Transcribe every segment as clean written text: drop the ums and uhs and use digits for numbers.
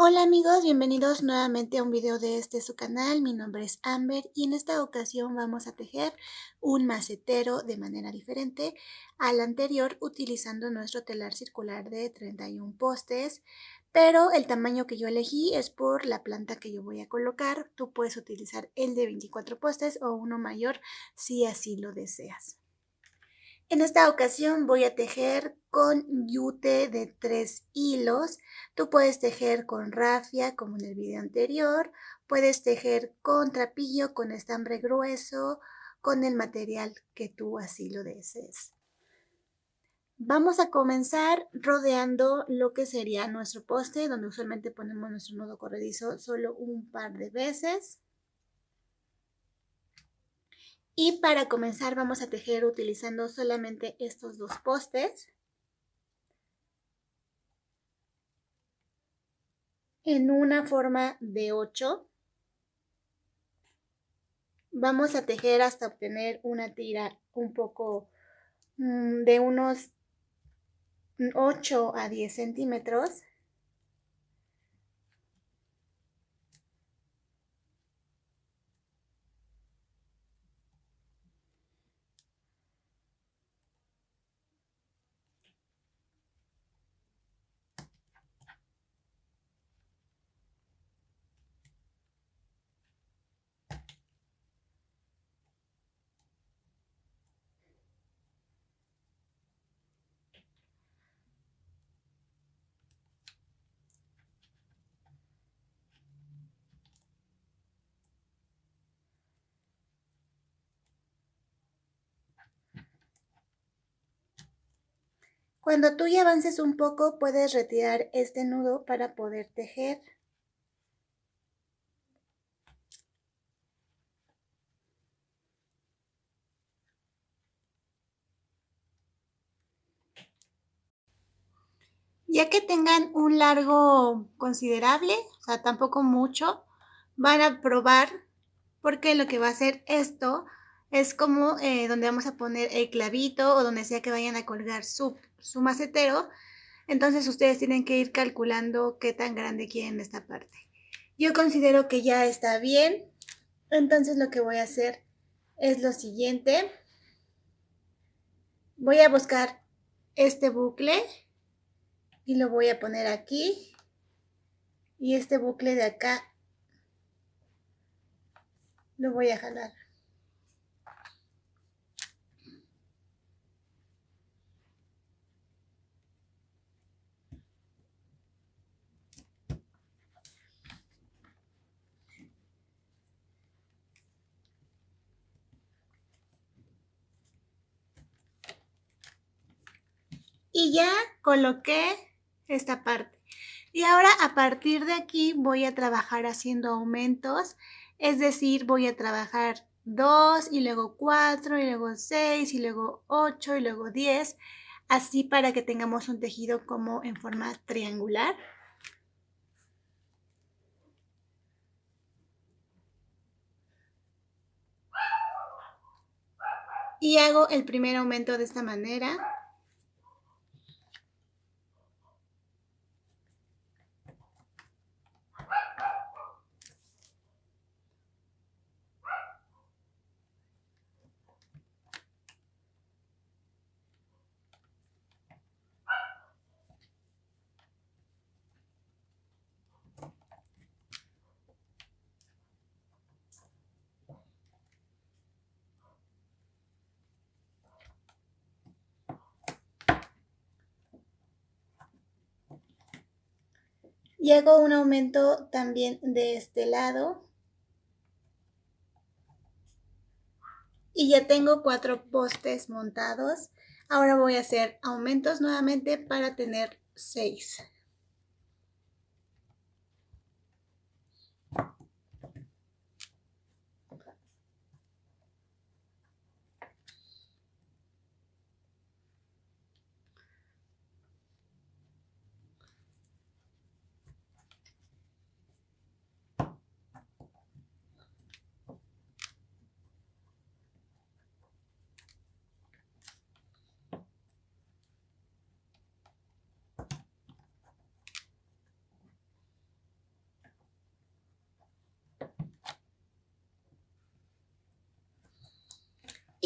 Hola amigos, bienvenidos nuevamente a un video de su canal. Mi nombre es Amber y en esta ocasión vamos a tejer un macetero de manera diferente al anterior, utilizando nuestro telar circular de 31 postes, pero el tamaño que yo elegí es por la planta que yo voy a colocar. Tú puedes utilizar el de 24 postes o uno mayor si así lo deseas. En esta ocasión voy a tejer con yute de 3 hilos. Tú puedes tejer con rafia como en el video anterior, puedes tejer con trapillo, con estambre grueso, con el material que tú así lo desees. Vamos a comenzar rodeando lo que sería nuestro poste, donde usualmente ponemos nuestro nudo corredizo solo un par de veces. Y para comenzar vamos a tejer utilizando solamente estos dos postes. En una forma de 8. Vamos a tejer hasta obtener una tira un poco de unos 8 a 10 centímetros. Cuando tú ya avances un poco, puedes retirar este nudo para poder tejer. Ya que tengan un largo considerable, o sea, tampoco mucho, van a probar, porque lo que va a hacer esto es como donde vamos a poner el clavito o donde sea que vayan a colgar su macetero. Entonces ustedes tienen que ir calculando qué tan grande quieren esta parte. Yo considero que ya está bien, entonces lo que voy a hacer es lo siguiente. Voy a buscar este bucle y lo voy a poner aquí, y este bucle de acá lo voy a jalar. Y ya coloqué esta parte. Y ahora a partir de aquí voy a trabajar haciendo aumentos, es decir, voy a trabajar 2 y luego 4 y luego 6 y luego 8 y luego 10, así para que tengamos un tejido como en forma triangular. Y hago el primer aumento de esta manera. Y hago un aumento también de este lado. Y ya tengo 4 postes montados. Ahora voy a hacer aumentos nuevamente para tener 6.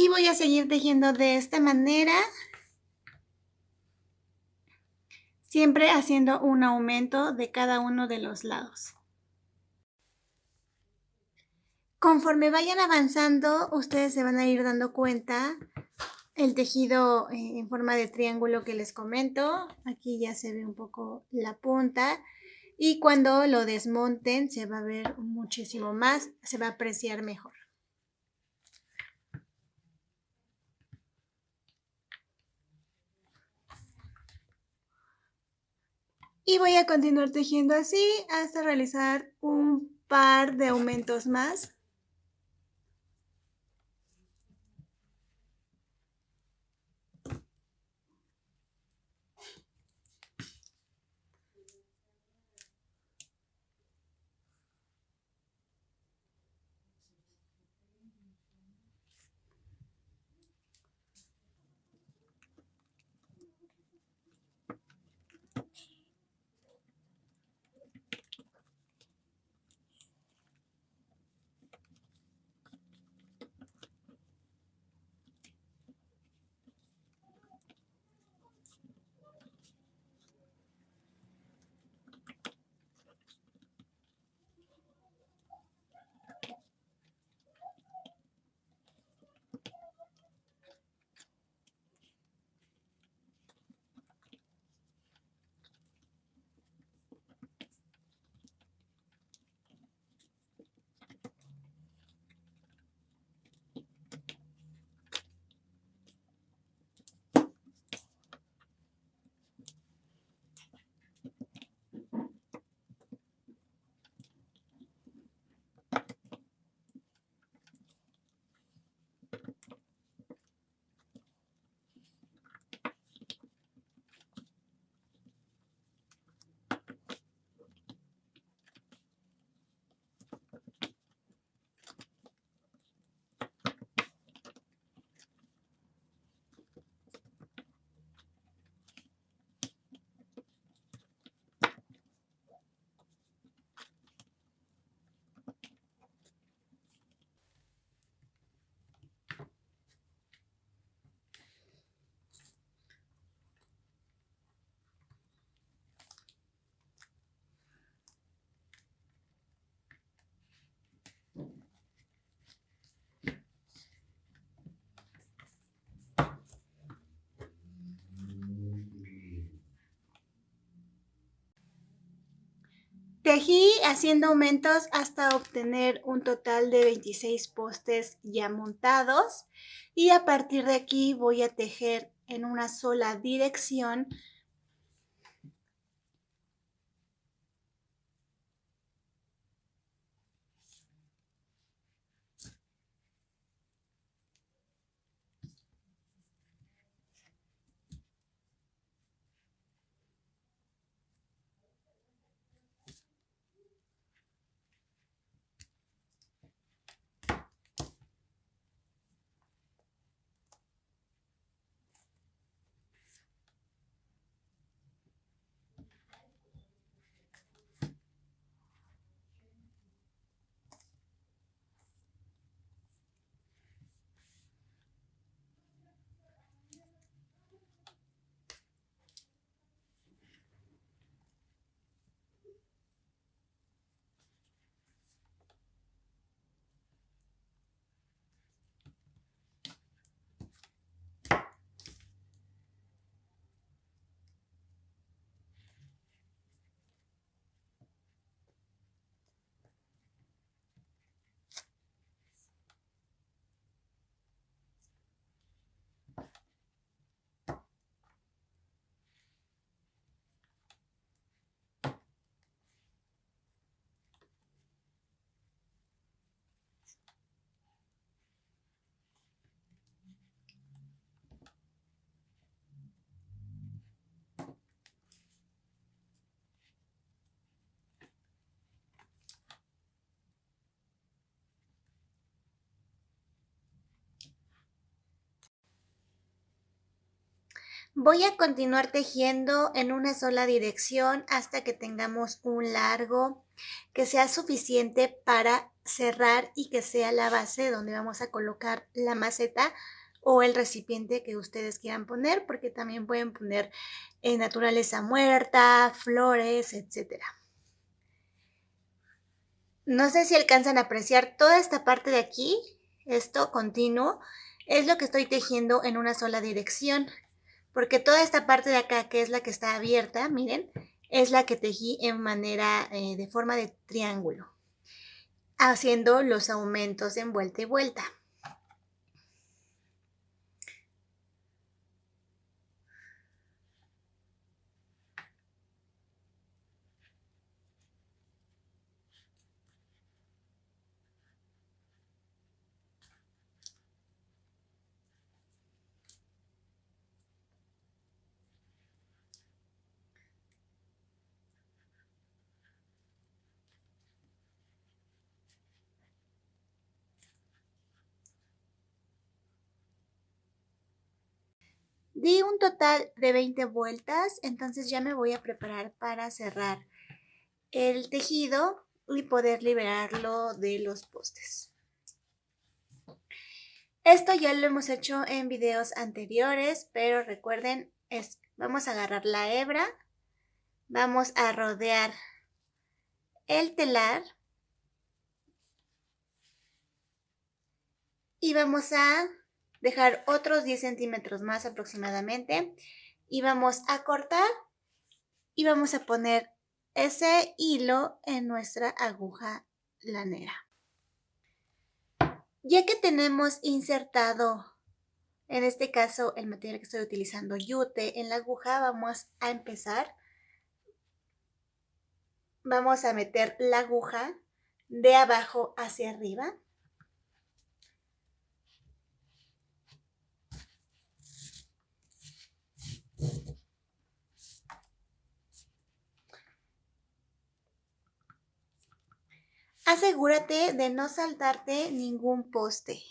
Y voy a seguir tejiendo de esta manera, siempre haciendo un aumento de cada uno de los lados. Conforme vayan avanzando, ustedes se van a ir dando cuenta el tejido en forma de triángulo que les comento. Aquí ya se ve un poco la punta. Y cuando lo desmonten se va a ver muchísimo más, se va a apreciar mejor. Y voy a continuar tejiendo así hasta realizar un par de aumentos más. Tejí haciendo aumentos hasta obtener un total de 26 postes ya montados y a partir de aquí voy a tejer en una sola dirección . Voy a continuar tejiendo en una sola dirección hasta que tengamos un largo que sea suficiente para cerrar y que sea la base donde vamos a colocar la maceta o el recipiente que ustedes quieran poner, porque también pueden poner naturaleza muerta, flores, etc. No sé si alcanzan a apreciar toda esta parte de aquí, esto continuo, es lo que estoy tejiendo en una sola dirección, porque toda esta parte de acá, que es la que está abierta, miren, es la que tejí en manera de forma de triángulo, haciendo los aumentos en vuelta y vuelta. Di un total de 20 vueltas, entonces ya me voy a preparar para cerrar el tejido y poder liberarlo de los postes. Esto ya lo hemos hecho en videos anteriores, pero recuerden, vamos a agarrar la hebra, vamos a rodear el telar y vamos a dejar otros 10 centímetros más aproximadamente y vamos a cortar y vamos a poner ese hilo en nuestra aguja lanera. Ya que tenemos insertado, en este caso el material que estoy utilizando, yute, en la aguja, vamos a empezar. Vamos a meter la aguja de abajo hacia arriba. Asegúrate de no saltarte ningún poste.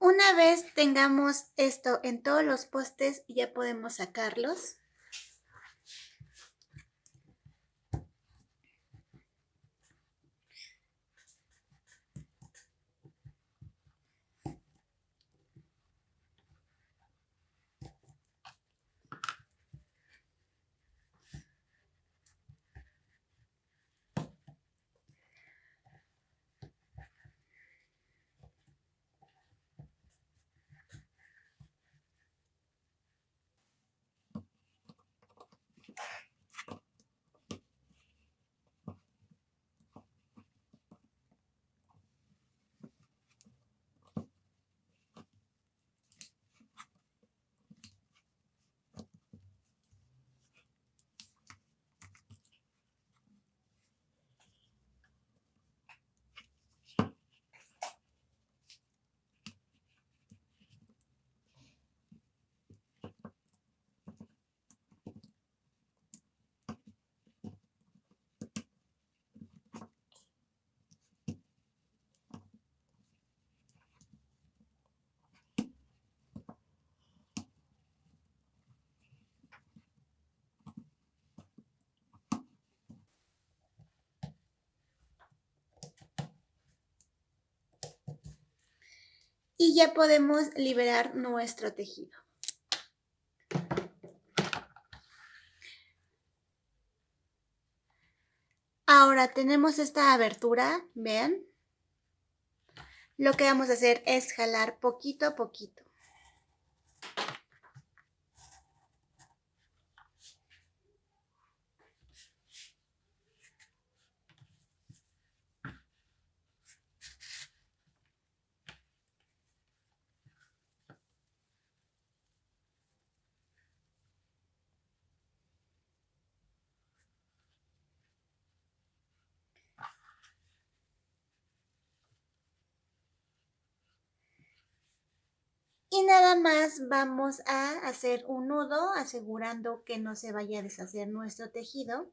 Una vez tengamos esto en todos los postes, ya podemos sacarlos. Y ya podemos liberar nuestro tejido. Ahora tenemos esta abertura, vean. Lo que vamos a hacer es jalar poquito a poquito. Y nada más vamos a hacer un nudo asegurando que no se vaya a deshacer nuestro tejido.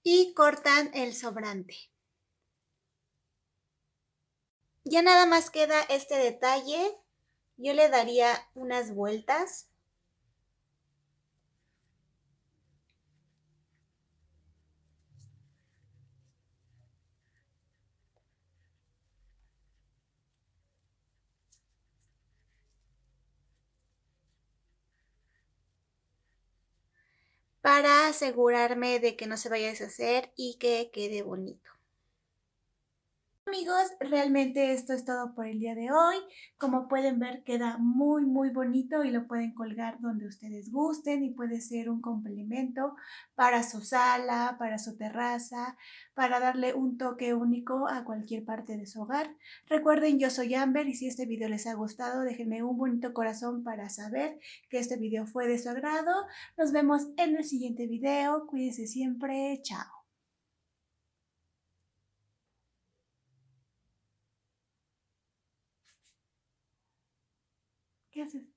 Y cortan el sobrante. Ya nada más queda este detalle. Yo le daría unas vueltas. Para asegurarme de que no se vaya a deshacer y que quede bonito. Amigos, realmente esto es todo por el día de hoy. Como pueden ver, queda muy bonito y lo pueden colgar donde ustedes gusten y puede ser un complemento para su sala, para su terraza, para darle un toque único a cualquier parte de su hogar. Recuerden, yo soy Amber y si este video les ha gustado, déjenme un bonito corazón para saber que este video fue de su agrado. Nos vemos en el siguiente video. Cuídense siempre. Chao. ¿Qué haces?